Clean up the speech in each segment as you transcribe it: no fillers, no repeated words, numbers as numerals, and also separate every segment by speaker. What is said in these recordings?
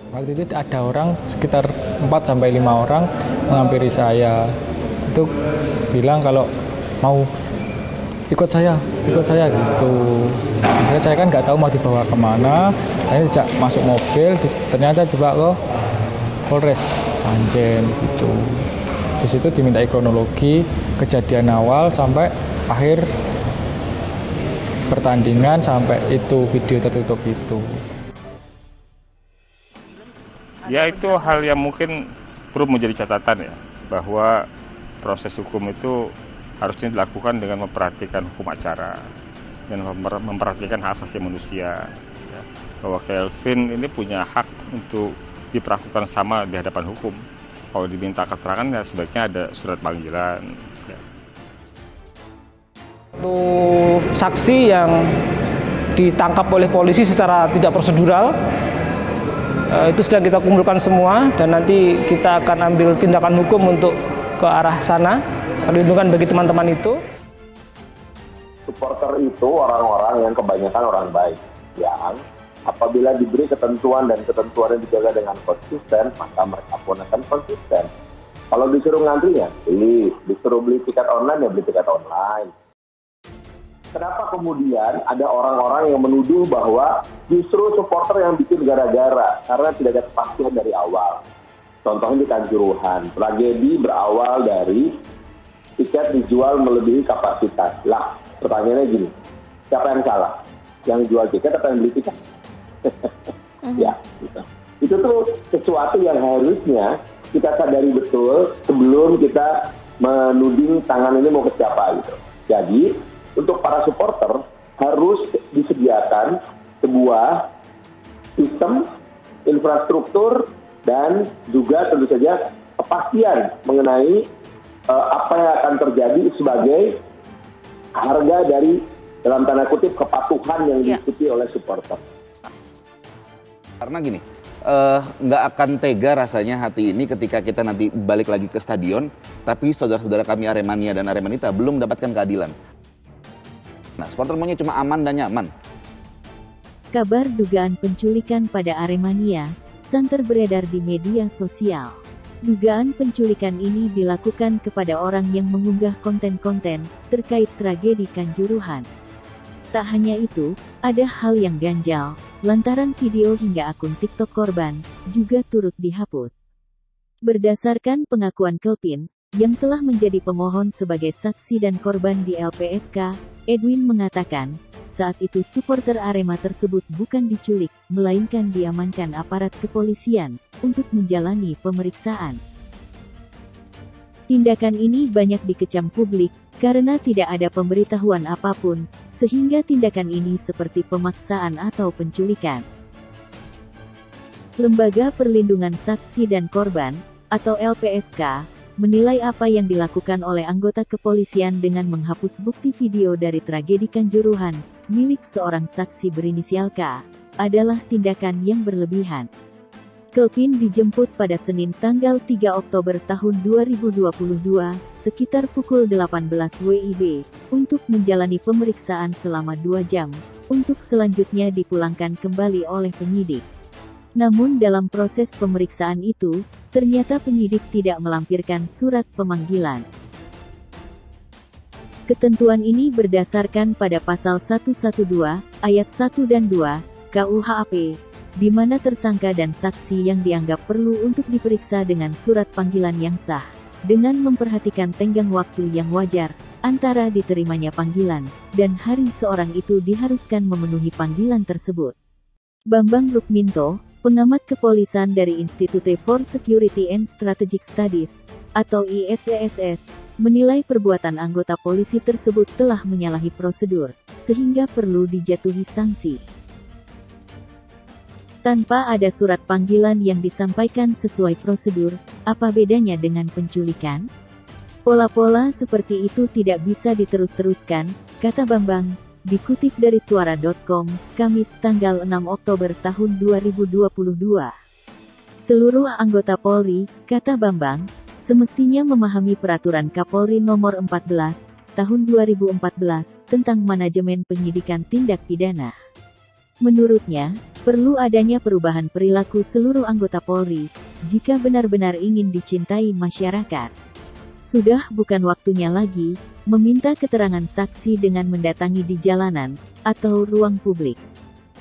Speaker 1: Waktu itu ada orang sekitar 4 sampai 5 orang menghampiri saya. Itu bilang kalau mau ikut saya gitu. Akhirnya saya kan nggak tahu mau dibawa kemana. Akhirnya dijak masuk mobil, ternyata coba ke Polres Panjen gitu. Di situ dimintai kronologi kejadian awal sampai akhir pertandingan sampai itu video tertutup itu.
Speaker 2: Ya itu hal yang mungkin perlu menjadi catatan ya, bahwa proses hukum itu harusnya dilakukan dengan memperhatikan hukum acara dan memperhatikan hak asasi manusia. Ya. Bahwa Kelvin ini punya hak untuk diperlakukan sama di hadapan hukum. Kalau diminta keterangan ya sebaiknya ada surat panggilan. Ya.
Speaker 3: Untuk saksi yang ditangkap oleh polisi secara tidak prosedural, itu sedang kita kumpulkan semua dan nanti kita akan ambil tindakan hukum untuk ke arah sana, perlindungan bagi teman-teman itu.
Speaker 4: Supporter itu orang-orang yang kebanyakan orang baik, yang apabila diberi ketentuan dan ketentuan yang dijaga dengan konsisten, maka mereka pun akan konsisten. Kalau disuruh ngantri ya, disuruh beli tiket online ya beli tiket online. Kenapa kemudian ada orang-orang yang menuduh bahwa justru supporter yang bikin gara-gara karena tidak ada kepastian dari awal. Contohnya di Kanjuruhan, tragedi berawal dari tiket dijual melebihi kapasitas. Lah, pertanyaannya gini, siapa yang salah? Yang jual tiket atau yang beli tiket? Ya, gitu. Itu tuh sesuatu yang harusnya kita sadari betul sebelum kita menuding tangan ini mau ke siapa gitu. Jadi, untuk para supporter harus disediakan sebuah sistem, infrastruktur, dan juga tentu saja kepastian mengenai apa yang akan terjadi sebagai harga dari dalam tanda kutip kepatuhan yang diikuti oleh supporter.
Speaker 5: Karena gini, nggak akan tega rasanya hati ini ketika kita nanti balik lagi ke stadion, tapi saudara-saudara kami Aremania dan Aremanita belum mendapatkan keadilan. Nah, supporter maunya cuma aman dan nyaman.
Speaker 6: Kabar dugaan penculikan pada Aremania santer beredar di media sosial. Dugaan penculikan ini dilakukan kepada orang yang mengunggah konten-konten terkait tragedi Kanjuruhan. Tak hanya itu, ada hal yang ganjal, lantaran video hingga akun TikTok korban juga turut dihapus. Berdasarkan pengakuan Kelvin, yang telah menjadi pemohon sebagai saksi dan korban di LPSK, Edwin mengatakan, saat itu supporter Arema tersebut bukan diculik, melainkan diamankan aparat kepolisian untuk menjalani pemeriksaan. Tindakan ini banyak dikecam publik karena tidak ada pemberitahuan apapun, sehingga tindakan ini seperti pemaksaan atau penculikan. Lembaga Perlindungan Saksi dan Korban, atau LPSK, menilai apa yang dilakukan oleh anggota kepolisian dengan menghapus bukti video dari tragedi Kanjuruhan, milik seorang saksi berinisial K, adalah tindakan yang berlebihan. Kelvin dijemput pada Senin tanggal 3 Oktober tahun 2022, sekitar pukul 18 WIB, untuk menjalani pemeriksaan selama 2 jam, untuk selanjutnya dipulangkan kembali oleh penyidik. Namun dalam proses pemeriksaan itu, ternyata penyidik tidak melampirkan surat pemanggilan. Ketentuan ini berdasarkan pada pasal 112, ayat 1 dan 2, KUHP, di mana tersangka dan saksi yang dianggap perlu untuk diperiksa dengan surat panggilan yang sah, dengan memperhatikan tenggang waktu yang wajar, antara diterimanya panggilan, dan hari seorang itu diharuskan memenuhi panggilan tersebut. Bambang Rukminto, pengamat kepolisian dari Institute for Security and Strategic Studies, atau ISESS, menilai perbuatan anggota polisi tersebut telah menyalahi prosedur, sehingga perlu dijatuhi sanksi. Tanpa ada surat panggilan yang disampaikan sesuai prosedur, apa bedanya dengan penculikan? Pola-pola seperti itu tidak bisa diterus-teruskan, kata Bambang, dikutip dari suara.com, Kamis tanggal 6 Oktober tahun 2022. Seluruh anggota Polri, kata Bambang, semestinya memahami peraturan Kapolri nomor 14, tahun 2014, tentang manajemen penyidikan tindak pidana. Menurutnya, perlu adanya perubahan perilaku seluruh anggota Polri jika benar-benar ingin dicintai masyarakat. Sudah bukan waktunya lagi meminta keterangan saksi dengan mendatangi di jalanan atau ruang publik.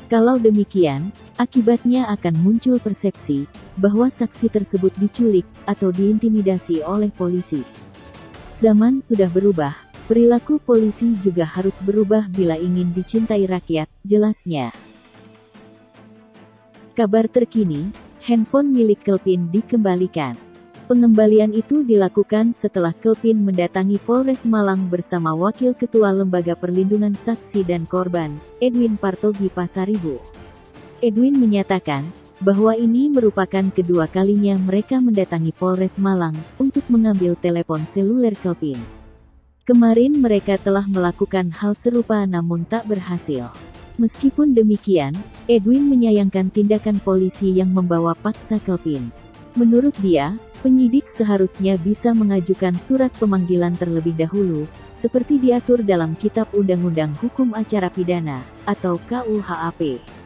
Speaker 6: Kalau demikian, akibatnya akan muncul persepsi bahwa saksi tersebut diculik atau diintimidasi oleh polisi. Zaman sudah berubah, perilaku polisi juga harus berubah bila ingin dicintai rakyat, jelasnya. Kabar terkini, handphone milik Kelpin dikembalikan. Pengembalian itu dilakukan setelah Kelpin mendatangi Polres Malang bersama Wakil Ketua Lembaga Perlindungan Saksi dan Korban, Edwin Partogi Pasaribu. Edwin menyatakan bahwa ini merupakan kedua kalinya mereka mendatangi Polres Malang untuk mengambil telepon seluler Kelpin. Kemarin mereka telah melakukan hal serupa namun tak berhasil. Meskipun demikian, Edwin menyayangkan tindakan polisi yang membawa paksa Kelpin. Menurut dia, penyidik seharusnya bisa mengajukan surat pemanggilan terlebih dahulu, seperti diatur dalam Kitab Undang-Undang Hukum Acara Pidana, atau KUHAP.